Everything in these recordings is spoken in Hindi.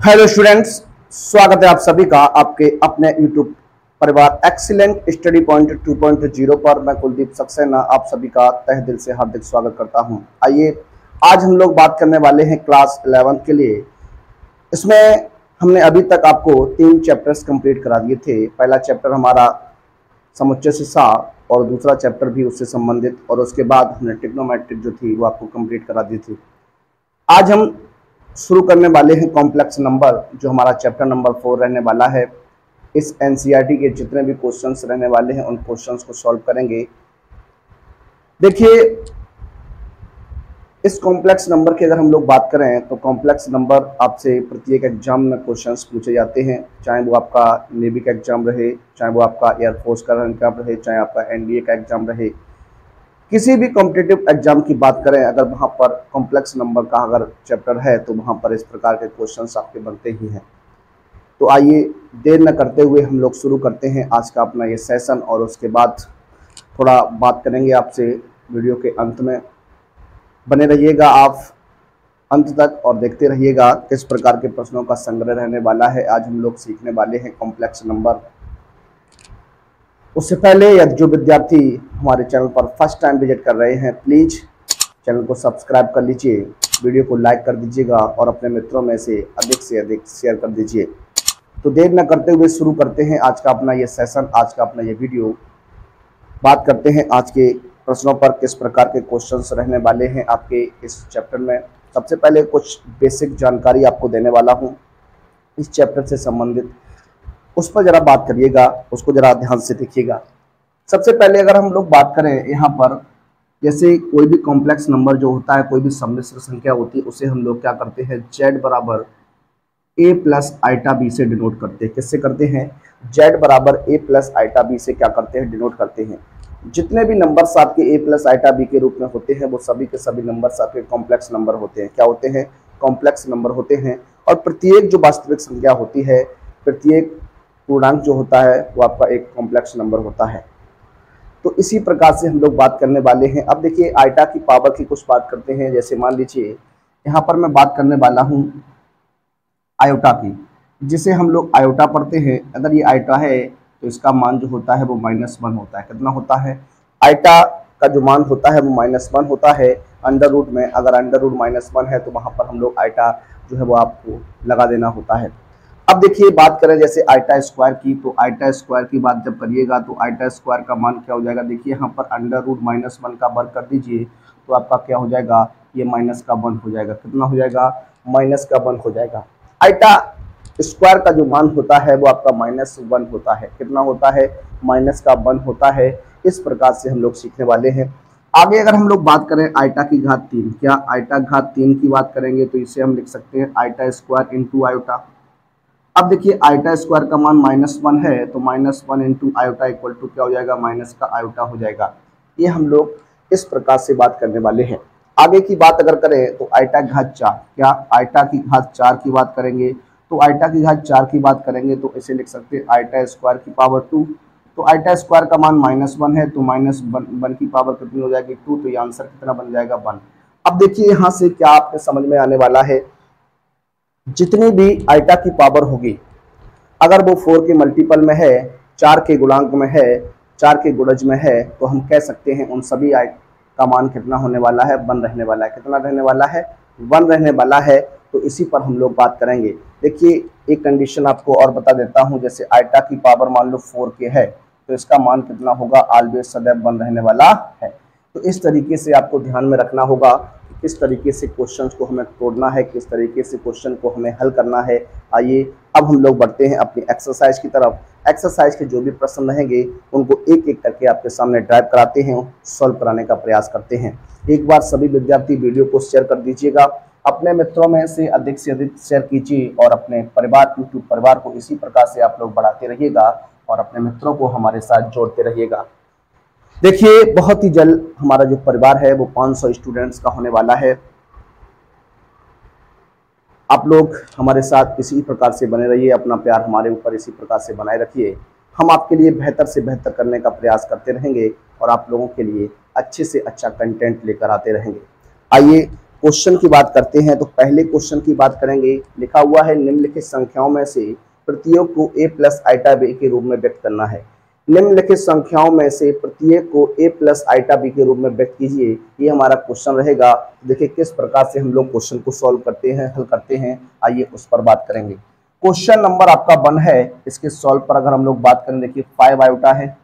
हेलो स्टूडेंट्स, स्वागत है आप सभी का आपके अपने यूट्यूब परिवार एक्सीलेंट स्टडी पॉइंट 2.0 पर। मैं कुलदीप सक्सेना आप सभी का तहे दिल से हार्दिक स्वागत करता हूं। आइए आज हम लोग बात करने वाले हैं क्लास 11 के लिए। इसमें हमने अभी तक आपको 3 चैप्टर्स कंप्लीट करा दिए थे। पहला चैप्टर हमारा समुच्चय से सा और दूसरा चैप्टर भी उससे संबंधित, और उसके बाद हमने ट्रिग्नोमेट्रिक जो थी वो आपको कंप्लीट करा दी थी। आज हम शुरू करने वाले हैं कॉम्प्लेक्स नंबर, जो हमारा चैप्टर नंबर 4 रहने वाला है। इस एनसीईआरटी के जितने भी क्वेश्चंस रहने वाले हैं उन क्वेश्चंस को सॉल्व करेंगे। देखिए, इस कॉम्प्लेक्स नंबर की अगर हम लोग बात करें तो कॉम्प्लेक्स नंबर आपसे प्रत्येक एग्जाम में क्वेश्चंस पूछे जाते हैं, चाहे वो आपका नेवी का एग्जाम रहे, चाहे वो आपका एयरफोर्स का एग्जाम रहे, चाहे आपका एनडीए का एग्जाम रहे। किसी भी कॉम्पिटिटिव एग्जाम की बात करें, अगर वहाँ पर कॉम्प्लेक्स नंबर का अगर चैप्टर है तो वहाँ पर इस प्रकार के क्वेश्चंस आपके बनते ही हैं। तो आइए देर न करते हुए हम लोग शुरू करते हैं आज का अपना ये सेशन, और उसके बाद थोड़ा बात करेंगे आपसे वीडियो के अंत में। बने रहिएगा आप अंत तक और देखते रहिएगा किस प्रकार के प्रश्नों का संग्रह रहने वाला है। आज हम लोग सीखने वाले हैं कॉम्प्लेक्स नंबर। उससे पहले यदि जो विद्यार्थी हमारे चैनल पर फर्स्ट टाइम विजिट कर रहे हैं, प्लीज़ चैनल को सब्सक्राइब कर लीजिए, वीडियो को लाइक कर दीजिएगा और अपने मित्रों में से अधिक शेयर कर दीजिए। तो देर न करते हुए शुरू करते हैं आज का अपना ये सेशन, आज का अपना ये वीडियो। बात करते हैं आज के प्रश्नों पर, किस प्रकार के क्वेश्चंस रहने वाले हैं आपके इस चैप्टर में। सबसे पहले कुछ बेसिक जानकारी आपको देने वाला हूँ इस चैप्टर से संबंधित, उस पर जरा बात करिएगा, उसको जरा ध्यान से देखिएगा। सबसे पहले अगर हम लोग बात करें यहाँ पर, जैसे कोई भी कॉम्प्लेक्स नंबर जो होता है, कोई भी सम्मिश्र संख्या होती है, उसे हम लोग क्या करते हैं, z बराबर a प्लस आइटा b से डिनोट करते हैं। किससे करते हैं? z बराबर a प्लस आइटा b से क्या करते हैं, डिनोट करते हैं। जितने भी नंबर्स आपके a प्लस आइटा b के रूप में होते हैं वो सभी के सभी नंबर्स आपके कॉम्प्लेक्स नंबर होते हैं। क्या होते हैं? कॉम्प्लेक्स नंबर होते हैं। और प्रत्येक जो वास्तविक संख्या होती है, प्रत्येक पूर्णांक जो होता है वो आपका एक कॉम्प्लेक्स नंबर होता है। तो इसी प्रकार से हम लोग बात करने वाले हैं। अब देखिए, आइटा की पावर की कुछ बात करते हैं। जैसे मान लीजिए यहाँ पर मैं बात करने वाला हूँ आयोटा की, जिसे हम लोग आयोटा पढ़ते हैं। अगर ये आइटा है तो इसका मान जो होता है वो -1 होता है। कितना होता है? आइटा का जो मान होता है वो -1 होता है अंडर रूट में। अगर अंडर रूट -1 है तो वहाँ पर हम लोग आइटा जो है वो आपको लगा देना होता है। अब देखिए, बात करें जैसे आइटा स्क्वायर की, तो आइटा स्क्वायर की बात जब करिएगा तो आइटा स्क्वायर का मान क्या हो जाएगा? देखिए यहाँ पर अंडर रूट -1 का वर्ग कर दीजिए तो आपका क्या हो जाएगा, ये -1 हो जाएगा। कितना हो जाएगा? -1 हो जाएगा। आइटा स्क्वायर का जो मान होता है वो आपका -1 होता है। कितना होता है? -1 होता है। इस प्रकार से हम लोग सीखने वाले हैं। आगे अगर हम लोग बात करें आइटा की घात 3, क्या आइटा घात 3 की बात करेंगे तो इसे हम लिख सकते हैं आइटा स्क्वायर इंटू आयोटा। अब देखिए, आयोटा स्क्वायर का मान -1 है तो -1 इंटू आयोटा इक्वल टू क्या हो जाएगा, माइनस का आयोटा हो जाएगा। ये हम लोग इस प्रकार से बात करने वाले हैं। आगे की बात अगर करें तो आयोटा घात 4, क्या आयोटा की घात 4 की बात करेंगे तो आयोटा की घात 4 की बात करेंगे तो इसे लिख सकते हैं आयोटा स्क्वायर की पावर 2। तो आयोटा स्क्वायर का मान -1 है तो -1 की पावर कितनी हो जाएगी, 2। तो ये आंसर कितना बन जाएगा, 1। अब देखिए यहाँ से क्या आपके समझ में आने वाला है, जितनी भी आइटा की पावर होगी अगर वो 4 के मल्टीपल में है, 4 के गुणांक में है, 4 के गुणज में है, तो हम कह सकते हैं उन सभी का मान कितना होने वाला है, 1 रहने वाला है। कितना रहने वाला है? 1 रहने वाला है। तो इसी पर हम लोग बात करेंगे। देखिए, एक कंडीशन आपको और बता देता हूं, जैसे आइटा की पावर मान लो 4 के है तो इसका मान कितना होगा, ऑलवेज सदैव 1 रहने वाला है। तो इस तरीके से आपको ध्यान में रखना होगा किस तरीके से क्वेश्चंस को हमें तोड़ना है, किस तरीके से क्वेश्चन को हमें हल करना है। आइए अब हम लोग बढ़ते हैं अपनी एक्सरसाइज की तरफ। एक्सरसाइज के जो भी प्रश्न रहेंगे उनको एक एक करके आपके सामने ड्राइव कराते हैं, सॉल्व कराने का प्रयास करते हैं। एक बार सभी विद्यार्थी वीडियो को शेयर कर दीजिएगा, अपने मित्रों में से अधिक शेयर कीजिए और अपने परिवार, यूट्यूब परिवार को इसी प्रकार से आप लोग बढ़ाते रहिएगा और अपने मित्रों को हमारे साथ जोड़ते रहिएगा। देखिए, बहुत ही जल्द हमारा जो परिवार है वो 500 स्टूडेंट्स का होने वाला है। आप लोग हमारे साथ इसी प्रकार से बने रहिए, अपना प्यार हमारे ऊपर इसी प्रकार से बनाए रखिए। हम आपके लिए बेहतर से बेहतर करने का प्रयास करते रहेंगे और आप लोगों के लिए अच्छे से अच्छा कंटेंट लेकर आते रहेंगे। आइए क्वेश्चन की बात करते हैं तो पहले क्वेश्चन की बात करेंगे। लिखा हुआ है निम्नलिखित संख्याओं में से प्रत्येक को a प्लस आइटा b के रूप में व्यक्त करना है। निम्नलिखित संख्याओं में से प्रत्येक को a प्लस आइटा b के रूप में व्यक्त कीजिए, ये हमारा क्वेश्चन रहेगा। देखिए किस प्रकार से हम लोग क्वेश्चन को सॉल्व करते हैं, हल करते हैं, आइए उस पर बात करेंगे। क्वेश्चन नंबर आपका 1 है, इसके सॉल्व पर अगर हम लोग बात करें, देखिए 5 आयोटा है,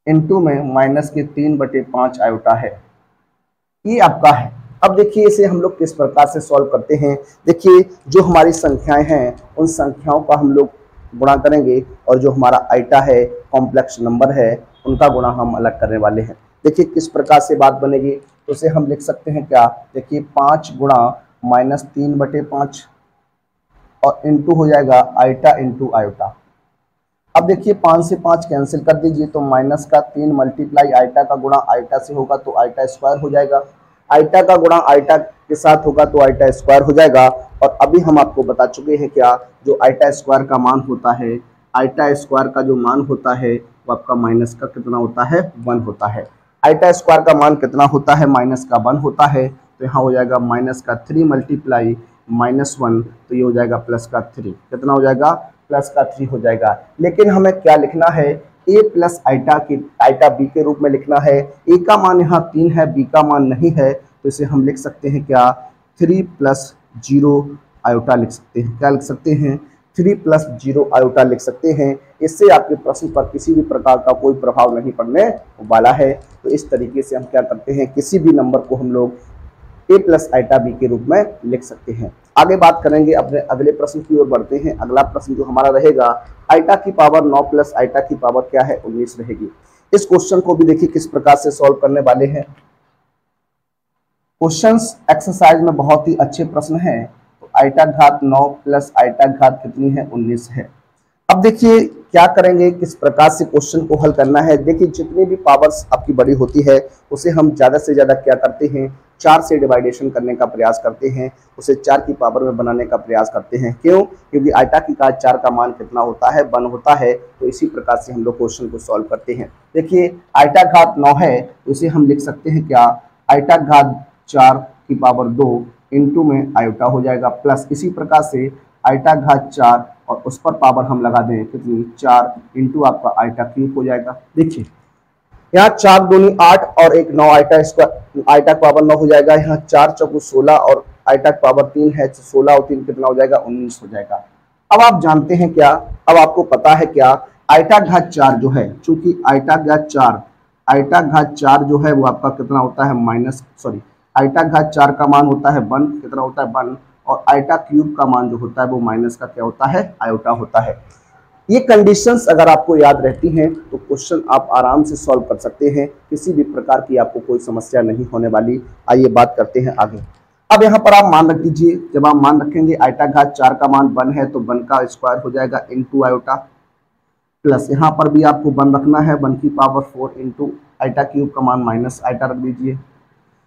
इनटू में माइनस के 3/5 आयोटा है, ये आपका है। अब देखिए इसे हम लोग किस प्रकार से सॉल्व करते हैं। देखिए जो हमारी संख्याएं हैं उन संख्याओं का हम लोग गुणा करेंगे और जो हमारा आइटा है, कॉम्प्लेक्स नंबर है, उनका गुणा हम अलग करने वाले हैं। देखिए किस प्रकार से बात बनेगी, तो उसे हम लिख सकते हैं क्या, देखिए 5 गुणा माइनस 3/5 और इंटू हो जाएगा आइटा इंटू आयोटा। अब देखिए 5 से 5 कैंसिल कर दीजिए तो माइनस का 3 मल्टीप्लाई आइटा का गुणा आइटा से होगा तो आइटा स्क्वायर हो जाएगा, आइटा का गुणा आइटा के साथ होगा तो आइटा स्क्वायर हो जाएगा। और अभी हम आपको बता चुके हैं क्या, जो आइटा स्क्वायर का मान होता है, आइटा स्क्वायर का जो मान होता है वो आपका माइनस का कितना होता है, 1 होता है। आइटा स्क्वायर का मान कितना होता है, माइनस का 1 होता है, तो यहाँ हो जाएगा माइनस का 3 मल्टीप्लाई -1, तो ये हो जाएगा प्लस का 3, कितना हो जाएगा, प्लस का 3 हो जाएगा। लेकिन हमें क्या लिखना है, a प्लस आइटा b के रूप में लिखना है। a का मान यहाँ 3 है, b का मान नहीं है, तो इसे हम लिख सकते हैं क्या, 3 + 0 आयोटा लिख सकते हैं। क्या लिख सकते हैं, 3 + 0 आयोटा लिख सकते हैं। इससे आपके प्रश्न पर किसी भी प्रकार का कोई प्रभाव नहीं पड़ने वाला है। तो इस तरीके से हम क्या करते हैं, किसी भी नंबर को हम लोग a प्लस आइटा b के रूप में लिख सकते हैं। आगे बात करेंगे, अपने अगले प्रश्न की ओर बढ़ते हैं। अगला प्रश्न जो हमारा रहेगा, आइटा की पावर 9 प्लस आइटा की पावर क्या है, 19 रहेगी। इस क्वेश्चन को भी देखिए किस प्रकार से सॉल्व करने वाले हैं। क्वेश्चंस एक्सरसाइज में बहुत ही अच्छे प्रश्न हैं। तो आइटा घात 9 प्लस आइटा घात कितनी है, 19 है। अब देखिए क्या करेंगे, किस प्रकार से क्वेश्चन को हल करना है। देखिए जितनी भी पावर्स आपकी बड़ी होती है उसे हम ज़्यादा से ज़्यादा क्या करते हैं, 4 से डिवाइडेशन करने का प्रयास करते हैं, उसे 4 की पावर में बनाने का प्रयास करते हैं। क्यों, क्योंकि आइटा की घात 4 का मान कितना होता है, 1 होता है। तो इसी प्रकार से हम लोग क्वेश्चन को सॉल्व करते हैं। देखिए आइटा घात 9 है, तो इसे हम लिख सकते हैं क्या, आइटा घात 4 की पावर 2 इंटू में आयोटा हो जाएगा, प्लस इसी प्रकार से आइटा घात 4 और उस पर पावर हम लगा दें कितनी, 4 इंटू आपका आइटा क्यूब हो जाएगा। देखिए यहाँ 4 दूनी 8 और 1 9, आइटा स्क्वायर, आइटा की पावर 9 हो जाएगा। यहाँ 4 चौकू 16 और आइटा की पावर 3 है, 16 और 3 कितना हो जाएगा, 19 हो जाएगा। अब आप जानते हैं क्या, अब आपको पता है क्या, आइटा घात 4 जो है, चूंकि आइटा घात 4 जो है वो आपका कितना होता है, आइटा घात 4 का मान होता है 1, कितना होता है 1, और आइटा क्यूब का मान जो होता है वो माइनस का क्या होता है, आयोटा होता है। ये कंडीशंस अगर आपको याद रहती हैं तो क्वेश्चन आप आराम से सॉल्व कर सकते हैं, किसी भी प्रकार की आपको कोई समस्या नहीं होने वाली। आइए बात करते हैं आगे। अब यहाँ पर आप मान रख दीजिए, जब आप मान रखेंगे आइटा घात 4 का मान 1 है तो 1 का स्क्वायर हो जाएगा इंटू आयोटा, प्लस यहाँ पर भी आपको 1 रखना है, 1 की पावर 4 इंटू आइटा क्यूब का मान माइनस आइटा रख दीजिए।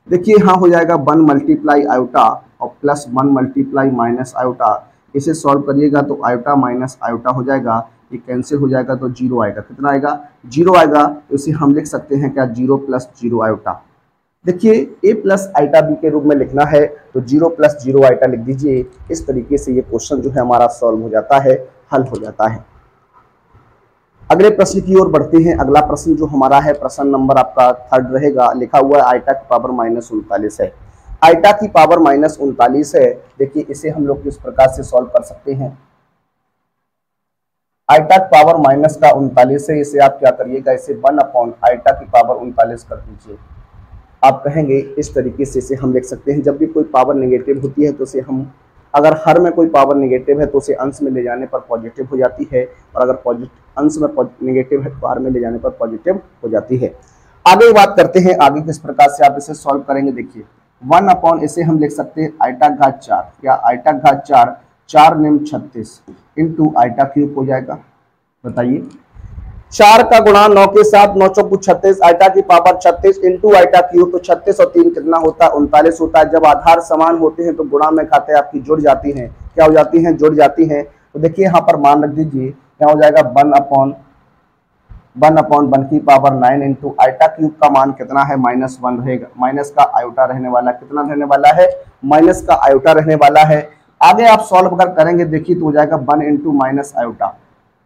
देखिए यहाँ हो जाएगा 1 मल्टीप्लाई आयोटा और प्लस 1 मल्टीप्लाई माइनस आयोटा। इसे सॉल्व करिएगा तो आयोटा माइनस आयोटा हो जाएगा, ये कैंसिल हो जाएगा तो 0 आएगा, कितना आएगा, 0 आएगा। तो इसे हम लिख सकते हैं क्या, 0 + 0 आयोटा। देखिए a प्लस आइटा b के रूप में लिखना है तो 0 + 0 आइटा लिख दीजिए। इस तरीके से ये क्वेश्चन जो है हमारा सॉल्व हो जाता है, हल हो जाता है। अगले प्रश्न की ओर बढ़ते हैं। अगला प्रश्न जो हमारा है, प्रश्न नंबर आपका 3 रहेगा। लिखा हुआ है आइटा की पावर -39 है। आइटा की पावर -39 है। देखिए इसे हम लोग किस प्रकार से सॉल्व कर सकते हैं। आइटा की पावर -39 है, इसे आप क्या करिएगा, इसे 1 आइटा की पावर 39 कर दीजिए। आप कहेंगे इस तरीके से इसे हम लिख सकते हैं, जब भी कोई पावर नेगेटिव होती है तो उसे हम, अगर हर में कोई पावर नेगेटिव है तो उसे अंश में ले जाने पर पॉजिटिव हो जाती है, और अगर अंश में नेगेटिव है तो हर में ले जाने पर पॉजिटिव हो जाती है। आगे बात करते हैं, आगे किस प्रकार से आप इसे सॉल्व करेंगे। देखिए 1 इसे हम लिख सकते हैं आइटा घात 4, या आइटा घात 4 निम 36 इंटू आइटा क्यूब हो जाएगा। बताइए 4 का गुणा 9 के साथ, 9 चौकू 36, आइटा की पावर 36 इंटू आइटा क्यूब, तो 36 और 3 कितना होता है, 39 होता है। जब आधार समान होते हैं तो गुणा में खाते आपकी जुड़ जाती हैं, क्या हो जाती हैं, जुड़ जाती हैं। तो देखिए यहाँ पर मान रख दीजिए, क्या हो जाएगा 1 1/1 इंटू आइटा क्यूब का मान कितना है, -1 रहेगा। माइनस का आयोटा रहने वाला, कितना रहने वाला है, माइनस का आयोटा रहने वाला है। आगे आप सॉल्व अगर करेंगे देखिए तो हो जाएगा 1 इंटू माइनस आयोटा,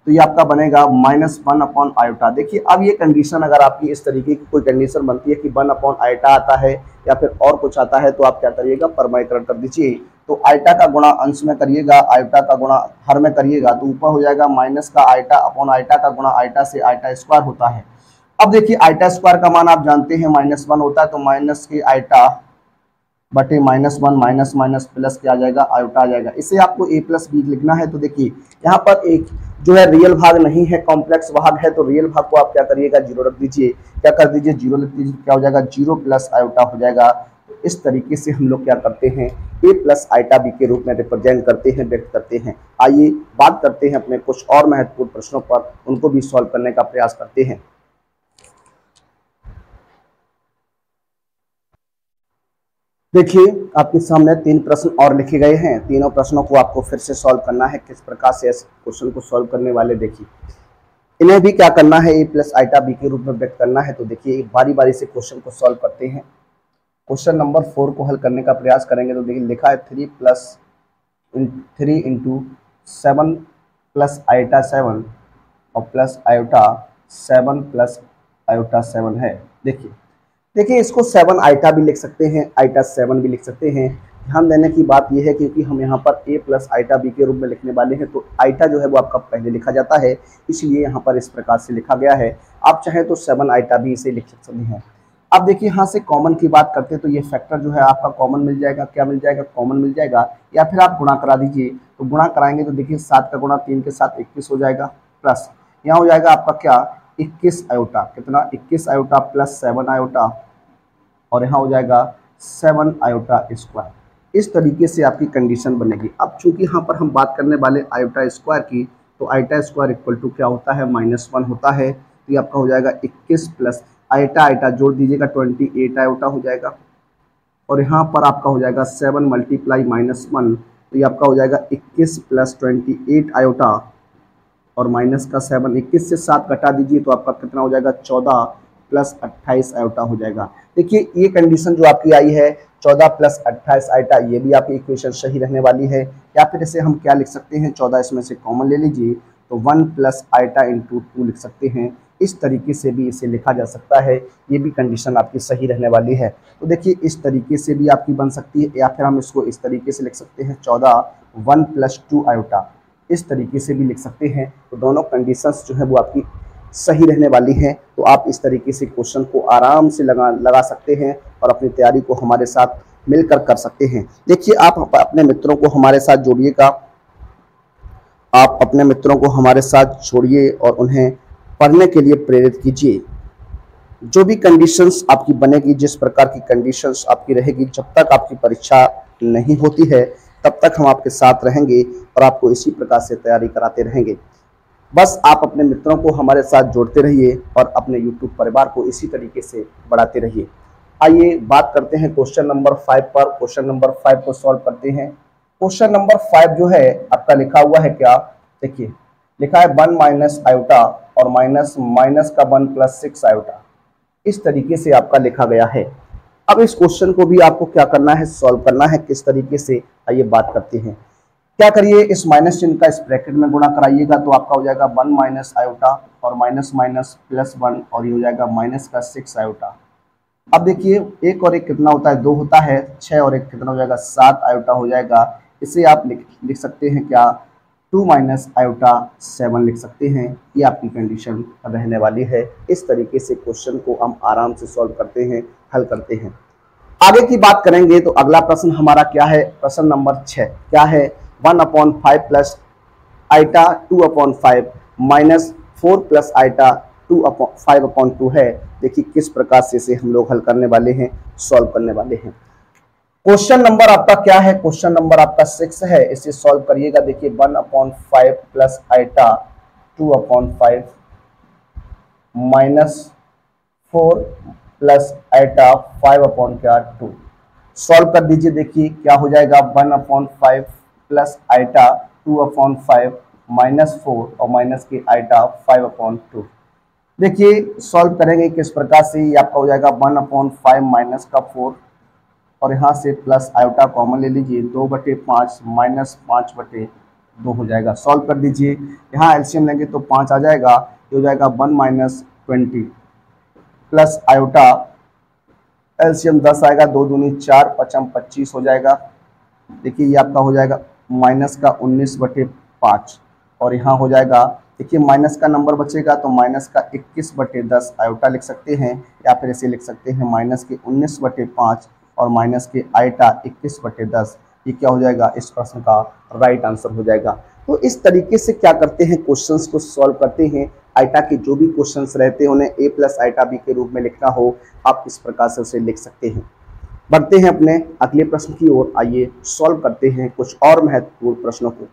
तो ये आपका बनेगा -1 आयोटा। देखिए अब ये कंडीशन अगर आपकी इस तरीके की कोई कंडीशन बनती है कि 1 आयोटा आता है या फिर और कुछ आता है, तो आप क्या करिएगा, परमाणीकरण कर दीजिए। तो आयटा का गुणा अंश में करिएगा, आयटा का गुणा हर में करिएगा, तो ऊपर हो जाएगा माइनस का आयटा अपॉन आयटा का गुणा आयटा से आयटा स्क्वायर होता है। अब देखिए आयटा स्क्वायर का मान आप जानते हैं -1 होता है, तो माइनस के आयटा बटे -1 माइनस माइनस प्लस क्या आ जाएगा, आयोटा आ जाएगा। इसे आपको a प्लस बी लिखना है। तो देखिए यहाँ पर एक जो है रियल भाग नहीं है, कॉम्प्लेक्स भाग है, तो रियल भाग को आप क्या करिएगा, 0 रख दीजिए। क्या कर दीजिए, 0 लिख दीजिए। क्या हो जाएगा, 0 प्लस आयोटा हो जाएगा। तो इस तरीके से हम लोग क्या करते हैं, a प्लस आयोटा बी के रूप में रिप्रेजेंट करते हैं, व्यक्त करते हैं। आइए बात करते हैं अपने कुछ और महत्वपूर्ण प्रश्नों पर, उनको भी सॉल्व करने का प्रयास करते हैं। देखिए आपके सामने 3 प्रश्न और लिखे गए हैं। तीनों प्रश्नों को आपको फिर से सॉल्व करना है। किस प्रकार से इस क्वेश्चन को सॉल्व करने वाले, देखिए इन्हें भी क्या करना है, a प्लस आइटा बी के रूप में व्यक्त करना है। तो देखिए बारी बारी से क्वेश्चन को सॉल्व करते हैं। क्वेश्चन नंबर 4 को हल करने का प्रयास करेंगे। तो देखिए लिखा है 3 इंटू 7 प्लस आइटा 7 और प्लस आयोटा 7 प्लस आयोटा 7 है। देखिए इसको 7 आइटा भी लिख सकते हैं, आइटा 7 भी लिख सकते हैं। ध्यान देने की बात यह है क्योंकि हम यहाँ पर a प्लस आइटा बी के रूप में लिखने वाले हैं, तो आइटा जो है वो आपका पहले लिखा जाता है, इसलिए यहाँ पर इस प्रकार से लिखा गया है। आप चाहें तो 7 आइटा भी इसे लिख सकते हैं। अब देखिए यहाँ से कॉमन की बात करते हैं, तो ये फैक्टर जो है आपका कॉमन मिल जाएगा। क्या मिल जाएगा, कॉमन मिल जाएगा, या फिर आप गुणा करा दीजिए। तो गुणा कराएंगे तो देखिए 7 का गुणा 3 के साथ 21 हो जाएगा, प्लस यहाँ हो जाएगा आपका क्या, 21 आयोटा, कितना 21 आयोटा प्लस 7 आयोटा, और यहाँ हो जाएगा 7 आयोटा स्क्वायर। इस तरीके से आपकी कंडीशन बनेगी। अब चूंकि यहाँ पर हम बात करने वाले आयोटा स्क्वायर की, तो आयोटा स्क्वायर इक्वल टू क्या होता है, -1 होता है। तो ये आपका हो जाएगा 21 प्लस आयोटा आयोटा जोड़ दीजिएगा 28 आयोटा हो जाएगा, और यहाँ पर आपका हो जाएगा 7 मल्टीप्लाई -1, तो ये आपका हो जाएगा 21 प्लस 28 आयोटा और माइनस का 7, 21 से 7 घटा दीजिए तो आपका कितना हो जाएगा, 14 प्लस 28 आयोटा हो जाएगा। देखिए ये कंडीशन जो आपकी आई है 14 प्लस 28 आयोटा, ये भी आपकी इक्वेशन सही रहने वाली है। या फिर इसे हम क्या लिख सकते हैं, 14 इसमें से कॉमन ले लीजिए तो 1 प्लस आयोटा इंटू 2 लिख सकते हैं। इस तरीके से भी इसे लिखा जा सकता है, ये भी कंडीशन आपकी सही रहने वाली है। तो देखिए इस तरीके से भी आपकी बन सकती है, या फिर हम इसको इस तरीके से लिख सकते हैं 14 1 प्लस 2 आयोटा, इस तरीके से भी लिख सकते हैं। तो दोनों कंडीशंस जो है वो आपकी सही रहने वाली हैं। तो आप इस तरीके से क्वेश्चन को आराम से लगा सकते हैं और अपनी तैयारी को हमारे साथ मिलकर कर सकते हैं। देखिए आप अपने मित्रों को हमारे साथ जोड़िएगा, आप अपने मित्रों को हमारे साथ छोड़िए और उन्हें पढ़ने के लिए प्रेरित कीजिए। जो भी कंडीशंस आपकी बनेगी, जिस प्रकार की कंडीशंस आपकी रहेगी, जब तक आपकी परीक्षा नहीं होती है तब तक हम आपके साथ रहेंगे और आपको इसी प्रकार से तैयारी कराते रहेंगे। बस आप अपने मित्रों को हमारे साथ जोड़ते रहिए और अपने YouTube परिवार को इसी तरीके से बढ़ाते रहिए। आइए बात करते हैं क्वेश्चन नंबर 5 पर। क्वेश्चन नंबर 5 को सॉल्व करते हैं। क्वेश्चन नंबर 5 जो है आपका लिखा हुआ है क्या, देखिए लिखा है 1 माइनस आयोटा और माइनस माइनस का 1 प्लस 6 आयोटा, इस तरीके से आपका लिखा गया है। अब इस क्वेश्चन को भी आपको क्या करना है, सॉल्व करना है। किस तरीके से, आइए बात करते हैं। क्या करिए, इस माइनस चिन्ह का इस ब्रैकेट में गुणा कराइएगा तो आपका हो जाएगा 1 माइनस आयोटा और माइनस माइनस प्लस 1 और ये हो जाएगा माइनस का 6 आयोटा। अब देखिए 1 और 1 कितना होता है, 2 होता है, 6 और 1 कितना हो जाएगा, 7 आयोटा हो जाएगा। इसे आप लिख सकते हैं क्या, 2 माइनस आयोटा 7 लिख सकते हैं। ये आपकी कंडीशन रहने वाली है। इस तरीके से क्वेश्चन को हम आराम से सॉल्व करते हैं, हल करते हैं। आगे की बात करेंगे तो अगला प्रश्न हमारा क्या है, प्रश्न नंबर 6 क्या है, 1/5 plus iota 2/5 minus 4 plus iota 5/2 है। देखिए किस प्रकार से इसे हम लोग हल करने वाले हैं, सॉल्व करने वाले हैं। क्वेश्चन नंबर आपका क्या है, क्वेश्चन नंबर आपका 6 है। इसे सॉल्व करिएगा। देखिए 1/5 plus iota 2/5 minus 4 plus iota 5/2 solve कर दीजिए। देखिए क्या हो जाएगा, 1/5 प्लस आइटा 2/5 माइनस 4 और माइनस के आइटा 5/2। देखिए सॉल्व करेंगे किस प्रकार से, ये आपका हो जाएगा 1/5 माइनस का 4 और यहाँ से प्लस आयोटा कॉमन ले लीजिए, 2/5 माइनस 5/2 हो जाएगा। सॉल्व कर दीजिए, यहाँ एलसीएम लेंगे तो 5 आ जाएगा, ये हो जाएगा 1 माइनस 20 प्लस आयोटा एलसीएम 10 आएगा, 2 दूनी 4 पचम 25 हो जाएगा। देखिए ये आपका हो जाएगा माइनस का 19/5 और यहाँ हो जाएगा, देखिए माइनस का नंबर बचेगा तो माइनस का 21/10 आयोटा लिख सकते हैं, या फिर इसे लिख सकते हैं माइनस के 19/5 और माइनस के आयोटा 21/10। ये क्या हो जाएगा, इस प्रश्न का राइट आंसर हो जाएगा। तो इस तरीके से क्या करते हैं, क्वेश्चंस को सॉल्व करते हैं। आइटा के जो भी क्वेश्चंस रहते हैं उन्हें a प्लस आइटा b के रूप में लिखना हो, आप इस प्रकार से उसे लिख सकते हैं। बढ़ते हैं अपने अगले प्रश्न की ओर, आइए सॉल्व करते हैं कुछ और महत्वपूर्ण प्रश्नों को।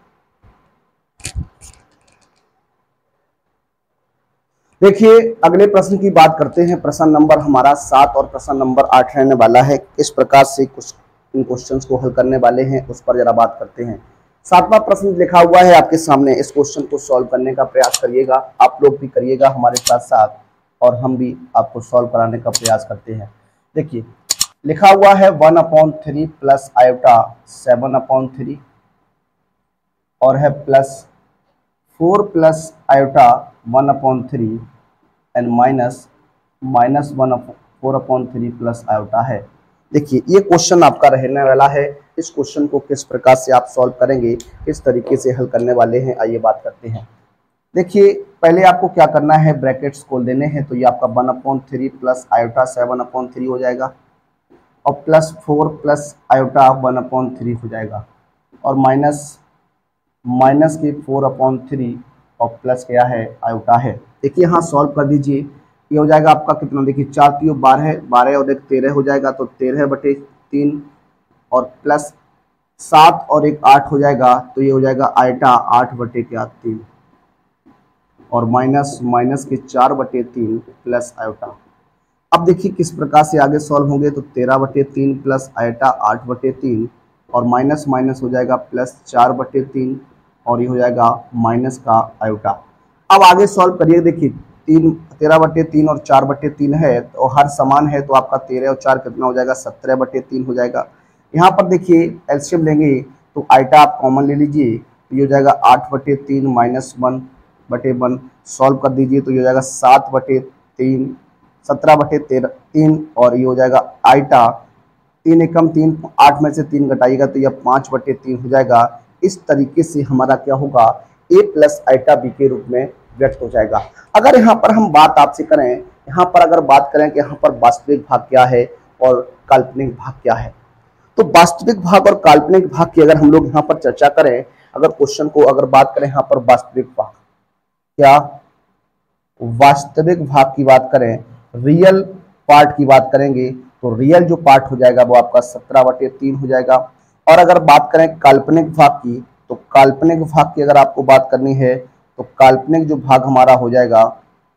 देखिए अगले प्रश्न की बात करते हैं। प्रश्न नंबर हमारा 7 और प्रश्न नंबर 8 रहने वाला है। किस प्रकार से कुछ इन क्वेश्चंस को हल करने वाले हैं उस पर जरा बात करते हैं। 7वां प्रश्न लिखा हुआ है आपके सामने, इस क्वेश्चन को सॉल्व करने का प्रयास करिएगा, आप लोग भी करिएगा हमारे साथ साथ, और हम भी आपको सॉल्व कराने का प्रयास करते हैं। देखिए लिखा हुआ है 1/3 प्लस आयोटा 7/3 और है plus 4 plus iota 1/3 and minus 4/3 plus iota है। देखिए ये क्वेश्चन आपका रहने वाला है। इस क्वेश्चन को किस प्रकार से आप सॉल्व करेंगे, किस तरीके से हल करने वाले हैं, आइए बात करते हैं। देखिए पहले आपको क्या करना है, ब्रैकेट्स खोल देने हैं। तो ये आपका 1/3 प्लस आयोटा 7/3 हो जाएगा और प्लस 4 प्लस आयोटा 1/3 हो जाएगा और माइनस के 4/3 और प्लस क्या है, आयोटा है। देखिए यहाँ सॉल्व कर दीजिए, ये हो जाएगा आपका कितना, देखिए 4 3 12, 12 और 1 13 हो जाएगा, तो 13/3 और प्लस 7 और 1 8 हो जाएगा, तो ये हो जाएगा आयोटा 8/3 और माइनस के 4/3 प्लस आयोटा। अब देखिए किस प्रकार से आगे सॉल्व होंगे, तो 13/3 प्लस आयोटा 8/3 और माइनस हो जाएगा प्लस 4/3 और ये हो जाएगा माइनस का आयोटा। अब आगे सॉल्व करिए। देखिए 13/3 और 4/3 है तो हर समान है, तो आपका 13 और 4 कितना हो जाएगा, 17/3 हो जाएगा। यहाँ पर देखिए एलसीएम लेंगे तो आयोटा आप कॉमन ले लीजिए, तो ये हो जाएगा 8/3 माइनस 1/1। सॉल्व कर दीजिए तो ये हो जाएगा 7/3 17/3 और ये हो जाएगा आयोटा 3 एकम 3, 8 में से 3 घटाइएगा तो यह 5/3 हो जाएगा। इस तरीके से हमारा क्या होगा, a प्लस आइटा b के रूप में व्यक्त हो जाएगा। अगर यहाँ पर हम बात आपसे करें, यहाँ पर अगर बात करें कि यहाँ पर वास्तविक भाग क्या है और काल्पनिक भाग क्या है, तो वास्तविक भाग और काल्पनिक भाग की अगर हम लोग यहाँ पर चर्चा करें, अगर क्वेश्चन को अगर बात करें यहाँ पर वास्तविक भाग क्या, वास्तविक भाग की बात करें, रियल पार्ट की बात करेंगे, तो रियल जो पार्ट हो जाएगा वो आपका 17/3 हो जाएगा। और अगर बात करें काल्पनिक भाग की, तो काल्पनिक भाग की अगर आपको बात करनी है तो काल्पनिक जो भाग हमारा हो जाएगा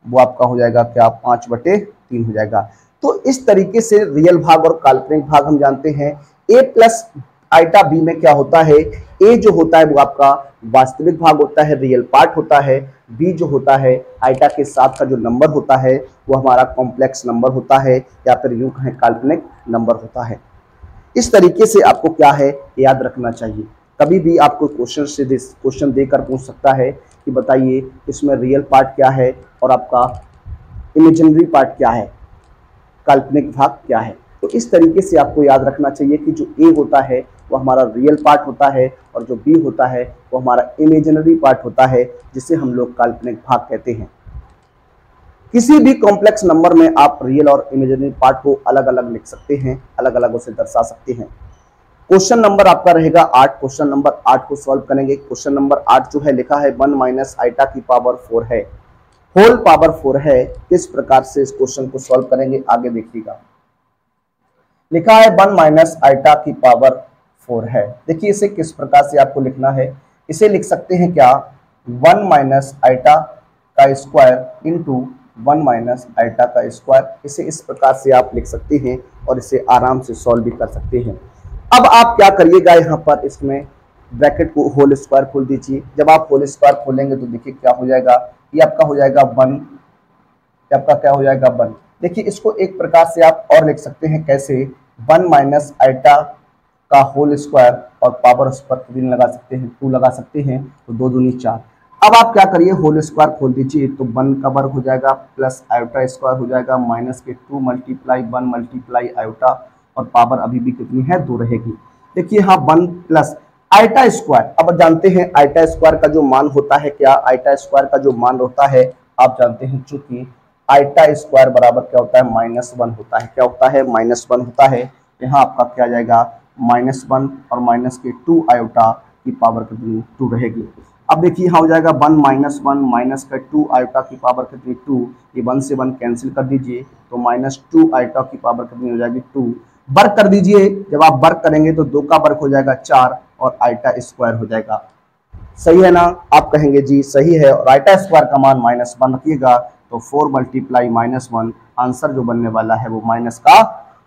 वो आपका हो जाएगा क्या, 5/3 हो जाएगा। तो इस तरीके से रियल भाग और काल्पनिक भाग हम जानते हैं। a प्लस आइटा b में क्या होता है, a जो होता है वो आपका वास्तविक भाग होता है, रियल पार्ट होता है। b जो होता है आइटा के साथ का जो नंबर होता है वो हमारा कॉम्प्लेक्स नंबर होता है, या फिर यूं कहें काल्पनिक नंबर होता है। इस तरीके से आपको क्या है याद रखना चाहिए। कभी भी आपको क्वेश्चन देकर पूछ सकता है कि बताइए इसमें रियल पार्ट क्या है और आपका इमेजिनरी पार्ट क्या है, काल्पनिक भाग क्या है। तो इस तरीके से आपको याद रखना चाहिए कि जो ए होता है वो हमारा रियल पार्ट होता है और जो बी होता है वो हमारा इमेजिनरी पार्ट होता है, जिसे हम लोग काल्पनिक भाग कहते हैं। किसी भी कॉम्प्लेक्स नंबर में आप रियल और इमेजिनरी पार्ट को अलग अलग लिख सकते हैं, अलग अलग उसे दर्शा सकते हैं। क्वेश्चन नंबर आपका रहेगा 8। क्वेश्चन नंबर 8 को सॉल्व करेंगे। क्वेश्चन नंबर 8 जो है लिखा है 1 माइनस आइटा की पावर 4 है, होल पावर 4 है। किस प्रकार से इस क्वेश्चन को सॉल्व करेंगे आगे देखिएगा। लिखा है 1 माइनस आइटा की पावर 4 है। देखिए इसे किस प्रकार से आपको लिखना है, इसे लिख सकते हैं क्या, 1 माइनस आइटा का स्क्वायर इंटू 1 माइनस आइटा का स्क्वायर। इसे इस प्रकार से आप लिख सकते हैं और इसे आराम से सॉल्व भी कर सकते हैं। अब आप क्या करिएगा, यहाँ पर इसमें ब्रैकेट को होल स्क्वायर खोल दीजिए। जब आप होल स्क्वायर खोलेंगे तो देखिए क्या हो जाएगा, ये आपका हो जाएगा 1 ये आपका क्या हो जाएगा 1। देखिए इसको एक प्रकार से आप और लिख सकते हैं, कैसे 1 माइनस आइटा का होल स्क्वायर और पावर उस पर 3 लगा सकते हैं, 2 लगा सकते हैं, तो 2 दूनी 4। अब आप क्या करिए, होल स्क्वायर खोल दीजिए तो 1 का वर्ग हो जाएगा प्लस आयोटा स्क्वायर हो जाएगा माइनस के 2 मल्टीप्लाई 1 मल्टीप्लाई आयोटा, और पावर अभी भी कितनी है 2 रहेगी। देखिए हाँ 1 प्लस आइटा स्क्वायर। अब जानते हैं आइटा स्क्वायर का जो मान होता है, क्या आइटा स्क्वायर का जो मान होता है आप जानते हैं, चूंकि आइटा स्क्वायर बराबर क्या होता है -1 होता है। क्या होता है -1 होता है। यहाँ आपका क्या जाएगा -1 और माइनस के 2 आयोटा की पावर कितनी 2 रहेगी। अब देखिए यहाँ हो जाएगा 1 -1 माइनस का 2 आयोटा की पावर कितनी 2, ये 1 से 1 कैंसिल कर दीजिए तो -2 आयोटा की पावर कितनी हो जाएगी 2। वर्ग कर दीजिए, जब आप वर्ग करेंगे तो 2 का वर्ग हो जाएगा 4 और आइटा स्क्वायर हो जाएगा। सही है ना, आप कहेंगे जी सही है। और आइटा स्क्वायर का मान -1 रखिएगा तो 4 मल्टीप्लाई -1, आंसर जो बनने वाला है वो माइनस का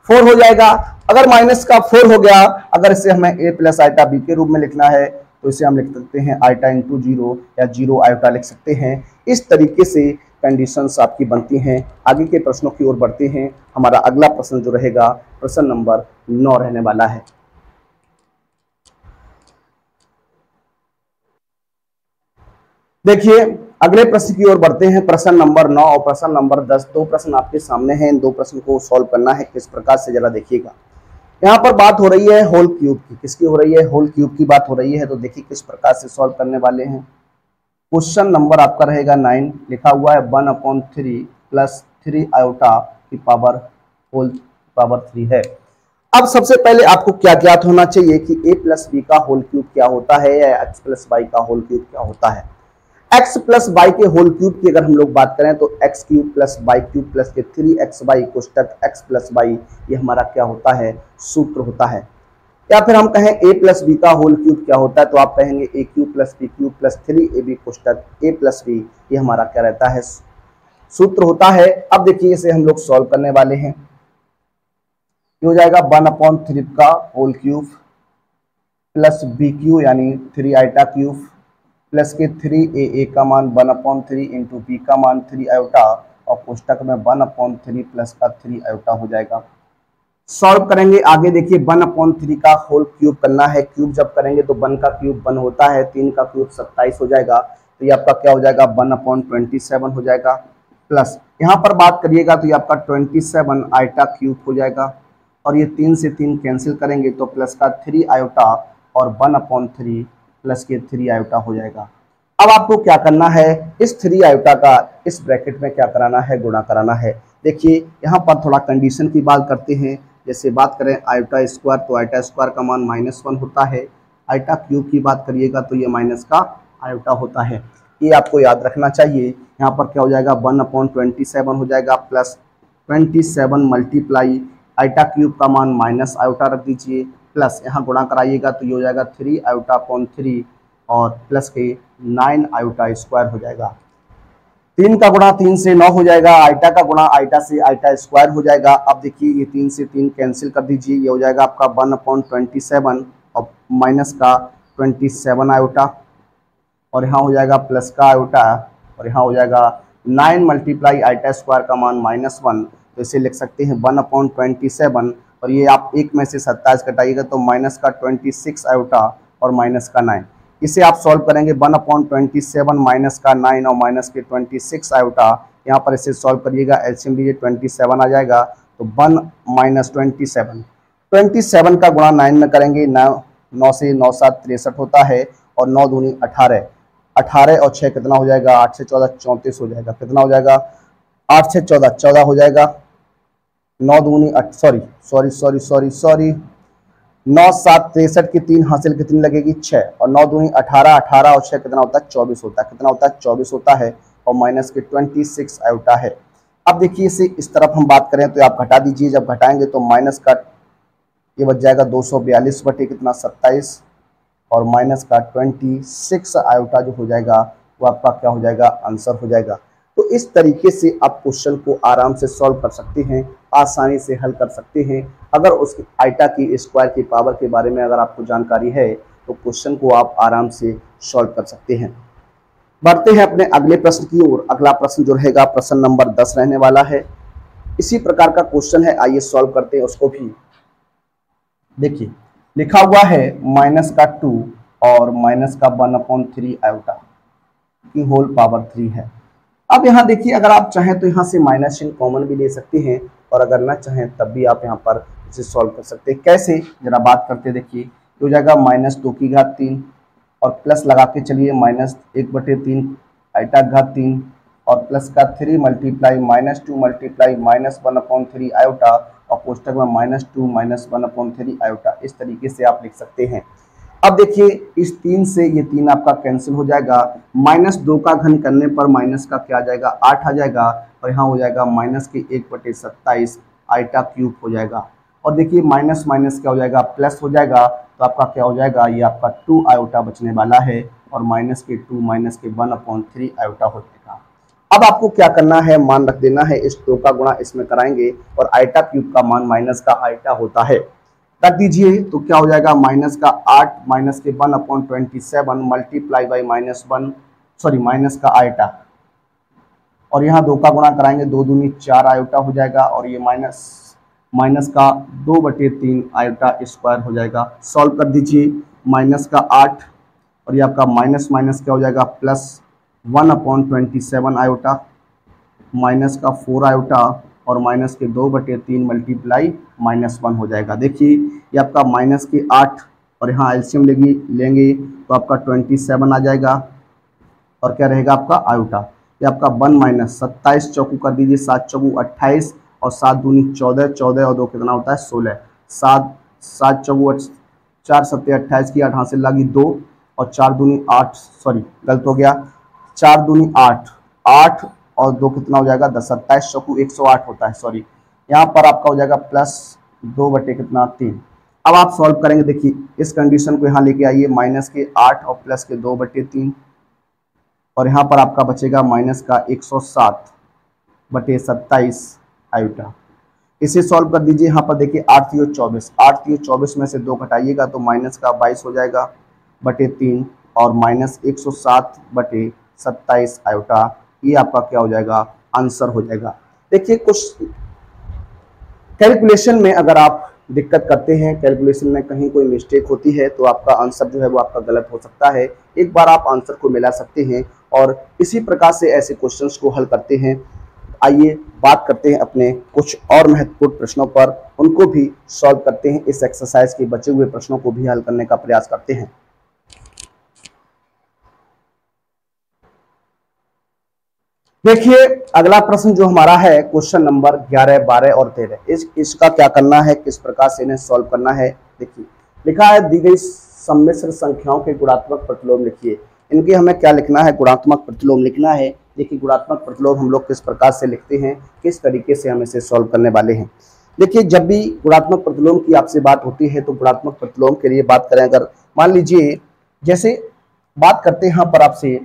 4 हो जाएगा। अगर माइनस का 4 हो गया, अगर इसे हमें a प्लस आइटा b के रूप में लिखना है तो इसे हम लिख सकते हैं आइटा इंटू 0 या 0 आइटा लिख सकते हैं। इस तरीके से कंडीशंस आपकी बनती हैं। आगे के प्रश्नों की ओर बढ़ते हैं। हमारा अगला प्रश्न जो रहेगा प्रश्न नंबर 9 रहने वाला है। देखिए अगले प्रश्न की ओर बढ़ते हैं, प्रश्न नंबर 9 और प्रश्न नंबर 10। 2 प्रश्न आपके सामने हैं, इन 2 प्रश्न को सॉल्व करना है। किस प्रकार से जरा देखिएगा। यहाँ पर बात हो रही है होल क्यूब की। किसकी हो रही है? होल क्यूब की बात हो रही है। तो देखिए किस प्रकार से सॉल्व करने वाले हैं। क्वेश्चन नंबर आपका रहेगा 9, लिखा हुआ है 1/3 प्लस 3 आयोटा की पावर होल पावर 3 है। अब सबसे पहले आपको क्या ज्ञात होना चाहिए कि a प्लस बी का होल क्यूब क्या होता है या x प्लस वाई का होल क्यूब क्या होता है। x प्लस वाई के होल क्यूब की अगर हम लोग बात करें तो x cube plus y cube plus के 3xy कोष्टक x प्लस वाई, ये हमारा क्या होता है सूत्र होता है। या फिर हम कहें a प्लस बी का होल क्यूब क्या होता है तो आप कहेंगे a cube plus b cube plus 3ab कोष्टक a प्लस बी, ये हमारा क्या रहता है सूत्र होता है। अब देखिए इसे हम लोग सॉल्व करने वाले हैं। ये हो जाएगा 1/3 का whole cube plus b cube यानी 3 आइटा क्यूब प्लस के 3a का मान 1/3 इंटू बी का मान 3 आयोटा और कोष्टक में 1/3 प्लस का 3 आयोटा हो जाएगा। सॉल्व करेंगे आगे। देखिए 1/3 का होल क्यूब करना है। क्यूब जब करेंगे तो 1 का क्यूब 1 होता है, 3 का क्यूब 27 हो जाएगा। तो ये आपका क्या हो जाएगा 1/27 हो जाएगा। प्लस यहाँ पर बात करिएगा तो ये आपका 27 आइटा क्यूब हो जाएगा और ये 3 से 3 कैंसिल करेंगे तो प्लस का 3 आयोटा और 1/3 प्लस के 3 आयोटा हो जाएगा। अब आपको क्या करना है, इस 3 आयोटा का इस ब्रैकेट में क्या कराना है, गुणा कराना है। देखिए यहाँ पर थोड़ा कंडीशन की बात करते हैं। जैसे बात करें आयोटा स्क्वायर तो आयोटा स्क्वायर का मान -1 होता है। आयोटा क्यूब की बात करिएगा तो ये माइनस का आयोटा होता है। ये आपको याद रखना चाहिए। यहाँ पर क्या हो जाएगा 1/27 हो जाएगा प्लस 27 मल्टीप्लाई आयोटा क्यूब का मान माइनस आयोटा रख दीजिए प्लस यहाँ गुणा कराइएगा तो ये हो जाएगा 3 आयोटा अपॉन 3 और प्लस के 9 आयोटा स्क्वायर हो जाएगा। 3 का गुणा 3 से 9 हो जाएगा। आइटा का गुणा आइटा से आइटा स्क्वायर हो जाएगा। अब देखिए ये 3 से 3 कैंसिल कर दीजिए, ये हो जाएगा आपका 1/27 और माइनस का 27 आयोटा और यहाँ हो जाएगा प्लस का आयोटा और यहाँ हो जाएगा 9 मल्टीप्लाई आइटा स्क्वायर का मान -1, तो इसे लिख सकते हैं 1/27 और ये आप 1 में से 27 घटाइएगा तो माइनस का 26 आयोटा और माइनस का 9। इसे आप सॉल्व करेंगे 1/27 माइनस का 9 और माइनस के 26 आयोटा। यहाँ पर इसे सॉल्व करिएगा, एलसीएम लीजिए 27 आ जाएगा तो 1 - 27 का गुणा 9 में करेंगे। 9 से 9 7 63 होता है और 9 दूनी 18, 18 और 6 कितना हो जाएगा 8 से 14 34 हो जाएगा। कितना हो जाएगा 8 से 14 14 हो जाएगा। 9 दूनी 9 7 63 की 3 हासिल कितनी लगेगी 6 और 9 दूनी 18, 18 और 6 कितना होता है 24 होता है। कितना होता है 24 होता है और माइनस के 26 आयोटा है। अब देखिए इसे इस तरफ हम बात करें तो आप घटा दीजिए, जब घटाएंगे तो माइनस का ये बच जाएगा 242 बटे कितना 27 और माइनस का 26 आयोटा जो हो जाएगा वो आपका क्या हो जाएगा आंसर हो जाएगा। तो इस तरीके से आप क्वेश्चन को आराम से सॉल्व कर सकते हैं, आसानी से हल कर सकते हैं। अगर उस आइटा की स्क्वायर की पावर के बारे में अगर आपको जानकारी है तो क्वेश्चन को आप आराम से सॉल्व कर सकते हैं। बढ़ते हैं अपने अगले प्रश्न की ओर। अगला प्रश्न जो रहेगा प्रश्न नंबर 10 रहने वाला है। इसी प्रकार का क्वेश्चन है, आइए सॉल्व करते हैं उसको भी। देखिए लिखा हुआ है माइनस का 2 और माइनस का 1/3 आयोटा की होल पावर 3 है। अब यहाँ देखिए, अगर आप चाहें तो यहाँ से माइनस चिन्ह कॉमन भी ले सकते हैं, और अगर ना चाहें तब भी आप यहाँ पर इसे सॉल्व कर सकते हैं। कैसे, जरा बात करते हैं। देखिए हो जाएगा -2 और प्लस लगा के चलिए -1/3 आइटा घात 3 और प्लस का 3 मल्टीप्लाई -2 मल्टीप्लाई -1/3 आयोटा और कोष्टक में -2 -1/3 आयोटा। इस तरीके से आप लिख सकते हैं। अब देखिए इस 3 से ये 3 आपका कैंसिल हो जाएगा। -2 का घन करने पर माइनस का क्या आ जाएगा, 8 आ जाएगा, और यहाँ हो जाएगा -1/27 आइटा क्यूब हो जाएगा। और देखिए माइनस माइनस क्या हो जाएगा, प्लस हो जाएगा, तो आपका क्या हो जाएगा, ये आपका 2 आयोटा बचने वाला है, और -2 -1/3 आयोटा हो जाएगा। अब आपको क्या करना है, मान रख देना है, इस 2 का गुणा इसमें कराएंगे, और आइटा क्यूब का मान माइनस का आइटा होता है, रख दीजिए। तो क्या हो जाएगा, माइनस का 8 -1/27 मल्टीप्लाई बाई माइनस का आइटा, और यहाँ 2 का गुणा कराएंगे, 2 दूनी 4 आयोटा हो जाएगा, और ये माइनस का 2/3 आयोटा स्क्वायर हो जाएगा। सॉल्व कर दीजिए, माइनस का 8 और ये आपका माइनस माइनस क्या हो जाएगा, प्लस 1/27 आयोटा, माइनस का 4 आयोटा और माइनस के 2/3 मल्टीप्लाई -1 हो जाएगा। देखिए ये आपका माइनस के 8 और यहाँ एलसीएम लेंगे तो आपका 27 आ जाएगा, और क्या रहेगा आपका आयोटा। ये आपका 1 - 27 चौकू कर दीजिए, 7 चौकू 28 और 7 दूनी 14, 14 और 2 कितना होता है 16, 7 चौकू 4 7 28 की 8 हासिल लगी 2 और 4 दूनी 8, सॉरी गलत हो गया, 4 दूनी 8 8 और 2 कितना हो जाएगा 10, 27 चौकू 108 होता है, सॉरी यहाँ पर आपका हो जाएगा +2/3। अब आप सॉल्व करेंगे। देखिए इस कंडीशन को यहाँ लेके आइए, माइनस के 8 और प्लस के 2/3, और यहाँ पर आपका बचेगा माइनस का 107/27 आयोटा। इसे सॉल्व कर दीजिए। यहाँ पर देखिए 8 3 24, 8 3 24 में से 2 घटाइएगा तो माइनस का 22 हो जाएगा /3 और माइनस 107/27 आयोटा। ये आपका क्या हो जाएगा, आंसर हो जाएगा। देखिए कुछ कैलकुलेशन में अगर आप दिक्कत करते हैं, कैलकुलेशन में कहीं कोई मिस्टेक होती है तो आपका आंसर जो है वो आपका गलत हो सकता है। एक बार आप आंसर को मिला सकते हैं और इसी प्रकार से ऐसे क्वेश्चंस को हल करते हैं। आइए बात करते हैं अपने कुछ और महत्वपूर्ण प्रश्नों पर, उनको भी सॉल्व करते हैं। इस एक्सरसाइज के बचे हुए प्रश्नों को भी हल करने का प्रयास करते हैं। देखिए अगला प्रश्न जो हमारा है क्वेश्चन नंबर 11, 12 और 13, इसका क्या करना है, किस प्रकार से इन्हें सॉल्व करना है। देखिए लिखा है दी गई सम्मिश्र संख्याओं के गुणात्मक प्रतिलोम लिखिए। इनके हमें क्या लिखना है, गुणात्मक प्रतिलोम लिखना है। देखिए गुणात्मक प्रतिलोम हम लोग किस प्रकार से लिखते हैं, किस तरीके से हम इसे सॉल्व करने वाले हैं। देखिए जब भी गुणात्मक प्रतिलोम की आपसे बात होती है तो गुणात्मक प्रतिलोम के लिए बात करें, अगर मान लीजिए जैसे बात करते हैं यहाँ पर आपसे,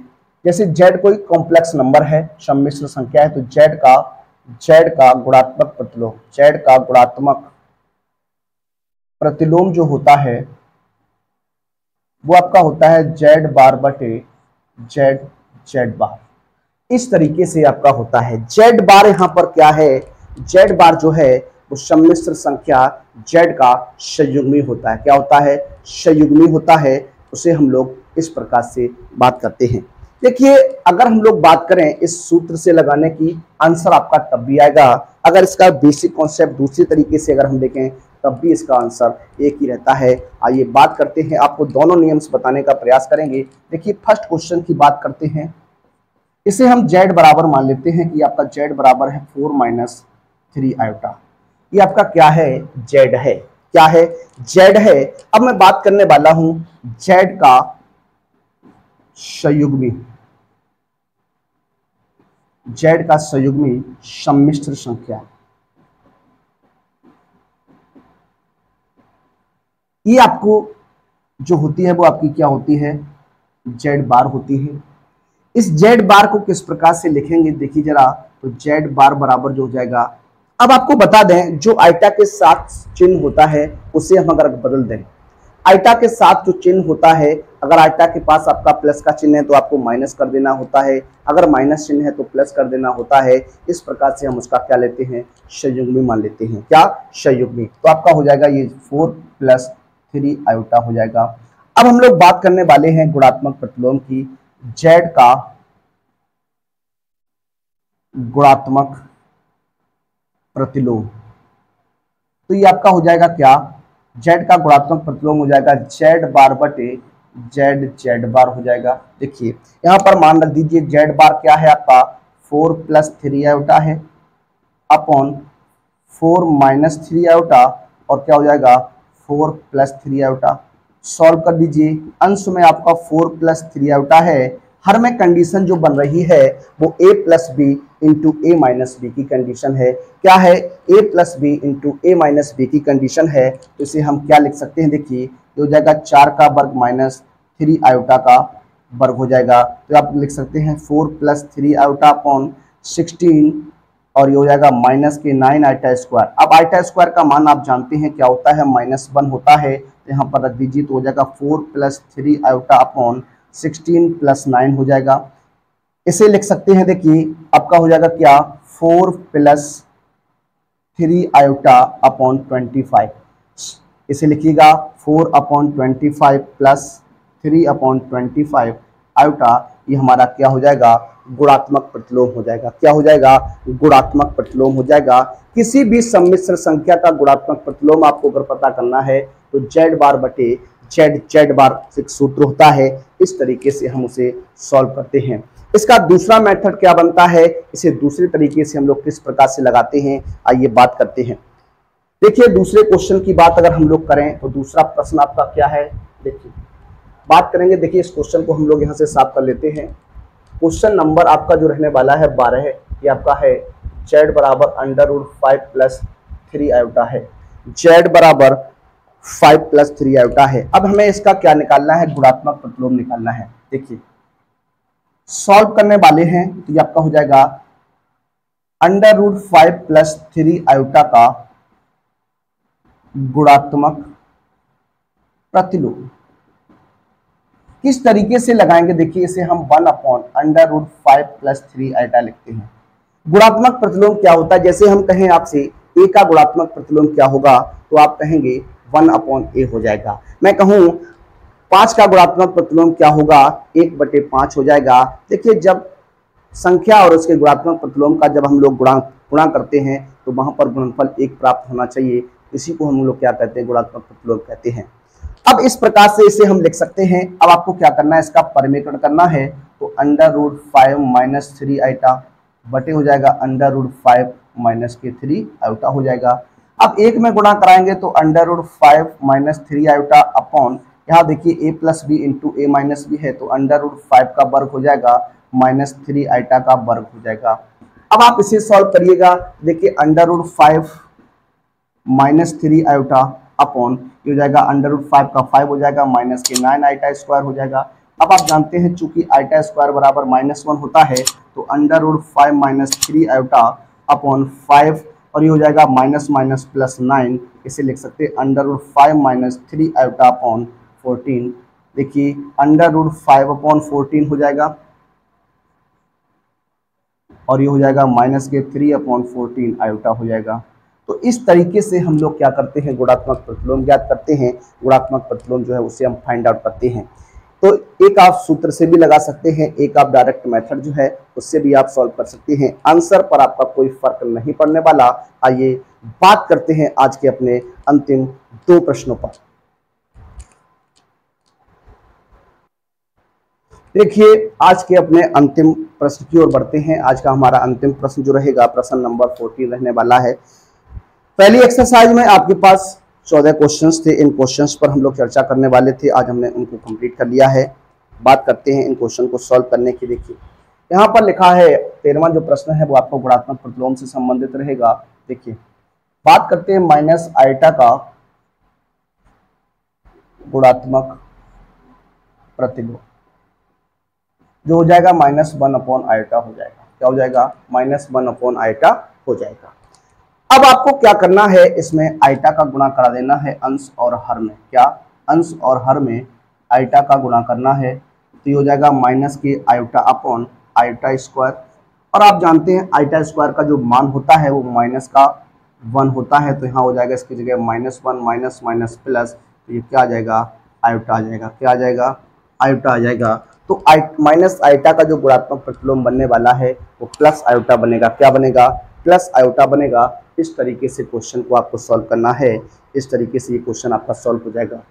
जैसे z कोई कॉम्प्लेक्स नंबर है, सम्मिश्र संख्या है, तो z का गुणात्मक प्रतिलोम, z का गुणात्मक प्रतिलोम जो होता है वो आपका होता है z बार बटे z बार। इस तरीके से आपका होता है। z बार यहाँ पर क्या है, z बार जो है वो सम्मिश्र संख्या z का संयुग्मी होता है। क्या होता है, संयुग्मी होता है। उसे हम लोग इस प्रकार से बात करते हैं। देखिए अगर हम लोग बात करें इस सूत्र से लगाने की, आंसर आपका तब भी आएगा। अगर इसका बेसिक कॉन्सेप्ट दूसरी तरीके से अगर हम देखें तब भी इसका आंसर एक ही रहता है। आइए बात करते हैं, आपको दोनों नियम्स बताने का प्रयास करेंगे। देखिए फर्स्ट क्वेश्चन की बात करते हैं। इसे हम z बराबर मान लेते हैं कि आपका z बराबर है 4 - 3 आयोटा। ये आपका क्या है, z है। क्या है, z है। अब मैं बात करने वाला हूं z का संयुग्मी, z का संयुग्मी सम्मिश्र संख्या। ये आपको जो होती है वो आपकी क्या होती है, z बार होती है। इस z बार को किस प्रकार से लिखेंगे देखिए जरा, तो z बार बराबर जो हो जाएगा, अब आपको बता दें जो आइटा के साथ चिन्ह होता है उसे हम अगर बदल दें आइटा के साथ जो चिन्ह होता है, अगर आइटा के पास आपका प्लस का चिन्ह है तो आपको माइनस कर देना होता है, अगर माइनस चिन्ह है तो प्लस कर देना होता है। इस प्रकार से हम उसका क्या लेते हैं, संयुग्मी मान लेते हैं। क्या, संयुग्मी। तो आपका हो जाएगा ये 4 + 3 आयोटा हो जाएगा। अब हम लोग बात करने वाले हैं गुणात्मक प्रतिलोम की। जेड का गुणात्मक प्रतिलोम, तो ये आपका हो जाएगा क्या, जेड का गुणात्मक प्रतिलोम हो जाएगा जेड बार बटे जेड जेड बार हो जाएगा। देखिए यहां पर मान रख दीजिए जेड बार क्या है आपका 4 + 3 आयोटा है अपॉन 4 - 3 आयोटा, और क्या हो जाएगा 4 + 3 आयोटा। सॉल्व कर दीजिए, अंश में आपका 4 + 3 आयोटा है, हर में कंडीशन जो बन रही है वो a + b × a - b की कंडीशन है। क्या है, a + b × a - b की कंडीशन है। तो इसे हम क्या लिख सकते हैं, देखिए ये हो जाएगा 4 का वर्ग - 3 आयोटा का वर्ग हो जाएगा। तो आप लिख सकते हैं 4 + 3 आयोटा अपॉन 16, और ये हो जाएगा -9 आइटा स्क्वायर। अब आइटा स्क्वायर का मान आप जानते हैं क्या होता है, -1 होता है। तो यहाँ पर रख दीजिए, तो हो जाएगा 4 + 3 आयोटा अपॉन 16 + 9 हो जाएगा। इसे लिख सकते हैं, देखिए आपका हो जाएगा क्या 4 + 3 आयोटा अपॉन 25। इसे लिखिएगा 4/25 + 3/25 आयोटा। ये हमारा क्या हो जाएगा, गुणात्मक प्रतिलोम हो जाएगा। क्या हो जाएगा, गुणात्मक प्रतिलोम हो जाएगा। किसी भी सम्मिश्र संख्या का गुणात्मक प्रतिलोम आपको अगर पता करना है तो जेड बार बटे जेड जेड बार एक सूत्र होता है। इस तरीके से हम उसे सॉल्व करते हैं। इसका दूसरा मेथड क्या बनता है, इसे दूसरे तरीके से हम लोग किस प्रकार से लगाते हैं, आइए बात करते हैं। देखिए दूसरे क्वेश्चन की बात अगर हम लोग करें तो दूसरा प्रश्न आपका क्या है, देखिए बात करेंगे। देखिए इस क्वेश्चन को हम लोग यहाँ से साफ कर लेते हैं। क्वेश्चन नंबर आपका जो रहने वाला है 12 है, ये आपका है जेड बराबर √5 + 3 आयोटा है। जेड बराबर 5 + 3 आयोटा है। अब हमें इसका क्या निकालना है, गुणात्मक प्रतिलोम निकालना है। देखिए सॉल्व करने वाले हैं तो ये आपका हो जाएगा √5 + 3 आयोटा का गुणात्मक प्रतिलोम किस तरीके से लगाएंगे, देखिए इसे हम 1/√5 + 3 आयोटा लिखते हैं। गुणात्मक प्रतिलोम क्या होता है, जैसे हम कहें आपसे a का गुणात्मक प्रतिलोम क्या होगा, तो आप कहेंगे 1/a हो जाएगा। मैं कहूं 5 का गुणात्मक प्रतिलोम क्या होगा, 1/5 हो जाएगा। देखिए जब संख्या और उसके गुणात्मक प्रतिलोम का जब हम लोग गुणा करते हैं तो वहां पर गुणनफल 1 प्राप्त होना चाहिए। इसी को हम लोग क्या कहते हैं, गुणात्मक प्रतिलोम कहते हैं। अब इस प्रकार से इसे हम लिख सकते हैं। अब आपको क्या करना है, इसका परिमेयकरण करना है। तो √5 - 3 आयोटा बटे हो जाएगा √5 - 3 आयोटा हो जाएगा। अब एक में गुणा कराएंगे तो √5 - 3 आयोटा अपॉन, यहाँ देखिए a + b × a - b है, तो √5 का वर्ग हो जाएगा -3 आयोटा का वर्ग हो जाएगा। अब आप इसे सॉल्व करिएगा। देखिए √5 - 3 आयोटा अपॉन ये हो जाएगा √5 का 5 हो जाएगा, -9 आयोटा स्क्वायर हो जाएगा। अब आप जानते हैं चूंकि आयोटा स्क्वायर बराबर -1 होता है, तो √5 - 3 आयोटा अपॉन 5, और ये हो जाएगा -9। इसे लिख सकते हैं √5 - 3 आयोटा अपॉन 14। देखिए √5/14 हो जाएगा, और ये हो जाएगा -3/14 आयोटा हो जाएगा। तो इस तरीके से हम लोग क्या करते हैं, गुणात्मक प्रतिलोम ज्ञात करते हैं। गुणात्मक प्रतिलोम जो है उसे हम फाइंड आउट करते हैं। तो एक आप सूत्र से भी लगा सकते हैं, एक आप डायरेक्ट मेथड जो है उससे भी आप सॉल्व कर सकते हैं। आंसर पर आपका कोई फर्क नहीं पड़ने वाला। आइए बात करते हैं आज के अपने अंतिम 2 प्रश्नों पर। देखिए आज के अपने अंतिम प्रश्न की ओर बढ़ते हैं। आज का हमारा अंतिम प्रश्न जो रहेगा प्रश्न नंबर 14 रहने वाला है। पहली एक्सरसाइज में आपके पास 14 क्वेश्चंस थे। इन क्वेश्चंस पर हम लोग चर्चा करने वाले थे, आज हमने उनको कंप्लीट कर लिया है। बात करते हैं इन क्वेश्चन को सॉल्व करने की। देखिए यहाँ पर लिखा है 13वां जो प्रश्न है वो आपको गुणात्मक प्रतिलोम से संबंधित रहेगा। देखिए बात करते हैं माइनस आयोटा का गुणात्मक प्रतिलोम, जो हो जाएगा -1 आयोटा हो जाएगा। क्या हो जाएगा, -1 आयोटा हो जाएगा। अब आपको क्या करना है, इसमें आयोटा का गुणा करा देना है अंश और हर में। क्या, अंश और हर में आयोटा का गुणा करना है, तो ये हो जाएगा माइनस के आयोटा अपॉन आयोटा स्क्वायर। और आप जानते हैं आयोटा स्क्वायर का जो मान होता है वो माइनस का 1 होता है, तो यहाँ हो जाएगा इसकी जगह -1 माइनस माइनस प्लस, तो ये क्या आ जाएगा, आयोटा आ जाएगा। क्या आ जाएगा, आयोटा आ जाएगा। तो माइनस आयोटा का जो गुणात्मक प्रतिलोम बनने वाला है वो प्लस आयोटा बनेगा। क्या बनेगा, प्लस आयोटा बनेगा। इस तरीके से क्वेश्चन को आपको सॉल्व करना है, इस तरीके से ये क्वेश्चन आपका सॉल्व हो जाएगा।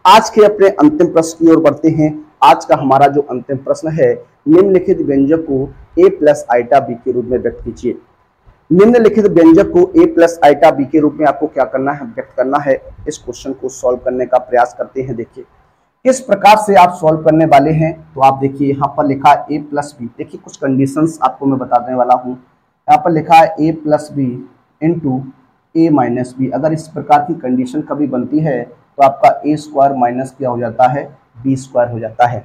आज के अपने अंतिम प्रश्न की ओर बढ़ते हैं। आज का हमारा जो अंतिम प्रश्न है, निम्नलिखित व्यंजक को a प्लस आयोटा b के रूप में व्यक्त कीजिए। निम्नलिखित व्यंजक को a प्लस आयोटा b के रूप में आपको क्या करना है, व्यक्त करना है। इस क्वेश्चन को सॉल्व करने का प्रयास करते हैं। देखिए किस प्रकार से आप सॉल्व करने वाले हैं, तो आप देखिए यहाँ पर लिखा है a प्लस बी। देखिए कुछ कंडीशंस आपको मैं बताने वाला हूँ। यहाँ पर लिखा है a plus b into a minus b. अगर इस प्रकार की कंडीशन कभी बनती है तो आपका a स्क्वायर माइनस क्या हो जाता है, b स्क्वायर हो जाता है।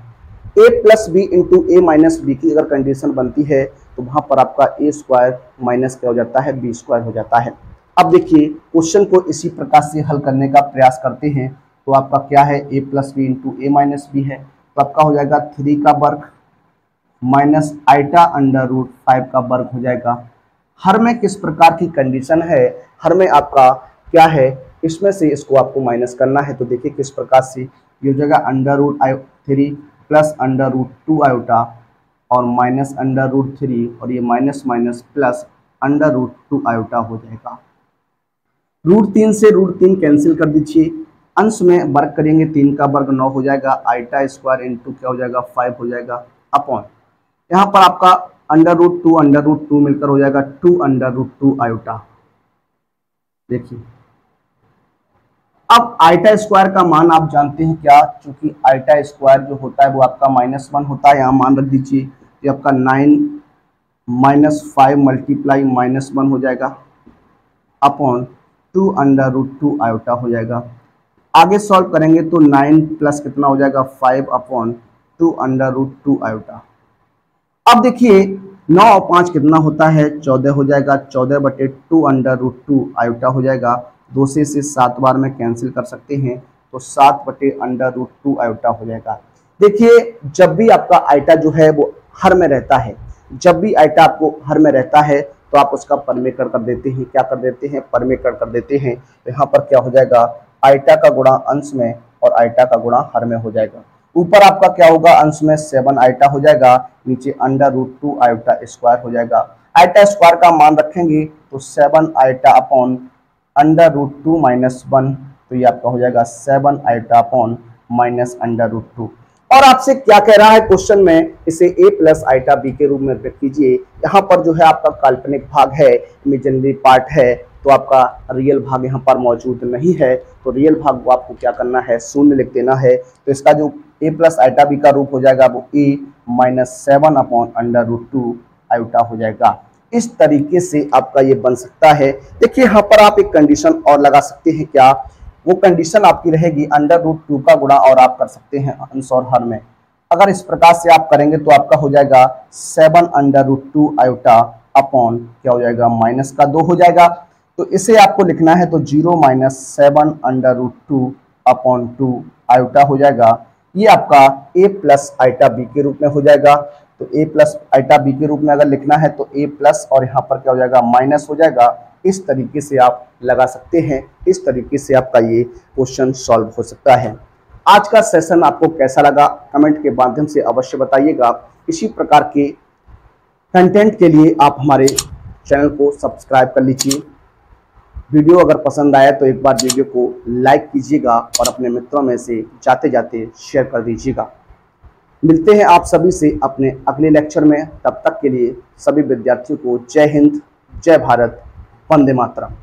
a plus b into a minus b की अगर कंडीशन बनती है तो वहाँ पर आपका a स्क्वायर माइनस क्या हो जाता है, b स्क्वायर हो जाता है। अब देखिए क्वेश्चन को इसी प्रकार से हल करने का प्रयास करते हैं। तो आपका क्या है, a plus b into a minus b है, तो आपका हो जाएगा 3 का वर्ग माइनस आयोटा अंडर रूट 5 का वर्ग हो जाएगा। हर में किस प्रकार की कंडीशन है, हर में आपका क्या है, इसमें से इसको आपको माइनस करना है। तो देखिए किस प्रकार से ये हो जाएगा under root 3 plus under root 2 iota और माइनस अंडर रूट 3 और ये minus minus plus under root 2 iota हो जाएगा। रूट 3 से रूट 3 कैंसिल कर दीजिए, अंश में वर्ग करेंगे 3 का वर्ग 9 हो जाएगा, आयोटा स्क्वायर इंटू क्या हो जाएगा 5 हो जाएगा अपॉन यहाँ पर आपका अंडर रूट 2 मिलकर हो जाएगा 2 अंडर रूट 2 आयोटा। देखिए अब आयोटा स्क्वायर का मान आप जानते हैं क्या, चूंकि आयोटा स्क्वायर जो होता है वो आपका -1 होता है, यहाँ मान रख दीजिए। ये आपका 9 माइनस 5 मल्टीप्लाई -1 हो जाएगा अपॉन 2 अंडर रूट 2 आयोटा हो जाएगा। आगे सॉल्व करेंगे तो 9 प्लस कितना हो जाएगा 5 अपॉन 2 अंडर रूट 2 आयोटा। अब देखिए 9 और 5 कितना होता है, 14 हो जाएगा। 14 बटे 2 अंडर रूट 2 आयोटा हो जाएगा। 2 से 7 बार में कैंसिल कर सकते हैं, तो 7 बटे अंडर रूट 2 आयोटा हो जाएगा। देखिए जब भी आपका आयोटा जो है वो हर में रहता है, जब भी आयोटा आपको हर में रहता है तो आप उसका परमेकर कर देते हैं। क्या कर देते हैं, परमेकर कर देते हैं। तो यहाँ पर क्या हो जाएगा, आयोटा का गुणा अंश में और आयोटा का गुणा हर में हो जाएगा। ऊपर आपका क्या होगा, अंश में 7 आयोटा हो जाएगा, नीचे अंडर रूट 2 आयोटा स्क्वायर हो जाएगा। आयोटा स्क्वायर का मान रखेंगे तो 7 iota upon under root 2 minus 1, तो ये आपका हो जाएगा 7 iota upon minus under root 2। और आपसे क्या कह रहा है क्वेश्चन में, इसे a प्लस आयोटा b के रूप में व्यक्त कीजिए। यहाँ पर जो है आपका काल्पनिक भाग है, इमेजिनरी पार्ट है, तो आपका रियल भाग यहाँ पर मौजूद नहीं है। तो रियल भाग को आपको क्या करना है, शून्य लिख देना है। तो इसका जो a प्लस आयोटा b का रूप हो जाएगा वो a minus 7 upon under root 2 iota हो जाएगा। इस तरीके से आपका ये बन सकता है। देखिए यहाँ पर आप एक कंडीशन और लगा सकते हैं। क्या वो कंडीशन आपकी रहेगी, अंडर रूट 2 का गुणा और आप कर सकते हैं अंश और हर में। अगर इस प्रकार से आप करेंगे तो आपका हो जाएगा 7 अंडर रूट 2 आयोटा अपॉन क्या हो जाएगा माइनस का 2 हो जाएगा। तो इसे आपको लिखना है तो 0 minus 7 under root 2 upon 2 iota हो जाएगा। ये आपका a प्लस आयोटा b के रूप में हो जाएगा। तो a प्लस आयोटा b के रूप में अगर लिखना है तो a प्लस और यहाँ पर क्या हो जाएगा माइनस हो जाएगा। इस तरीके से आप लगा सकते हैं, इस तरीके से आपका ये क्वेश्चन सॉल्व हो सकता है। आज का सेशन आपको कैसा लगा कमेंट के माध्यम से अवश्य बताइएगा। इसी प्रकार के कंटेंट के लिए आप हमारे चैनल को सब्सक्राइब कर लीजिए। वीडियो अगर पसंद आया तो एक बार वीडियो को लाइक कीजिएगा और अपने मित्रों में से जाते जाते शेयर कर दीजिएगा। मिलते हैं आप सभी से अपने अगले लेक्चर में। तब तक के लिए सभी विद्यार्थियों को जय हिंद, जय भारत, वंदे मातरम।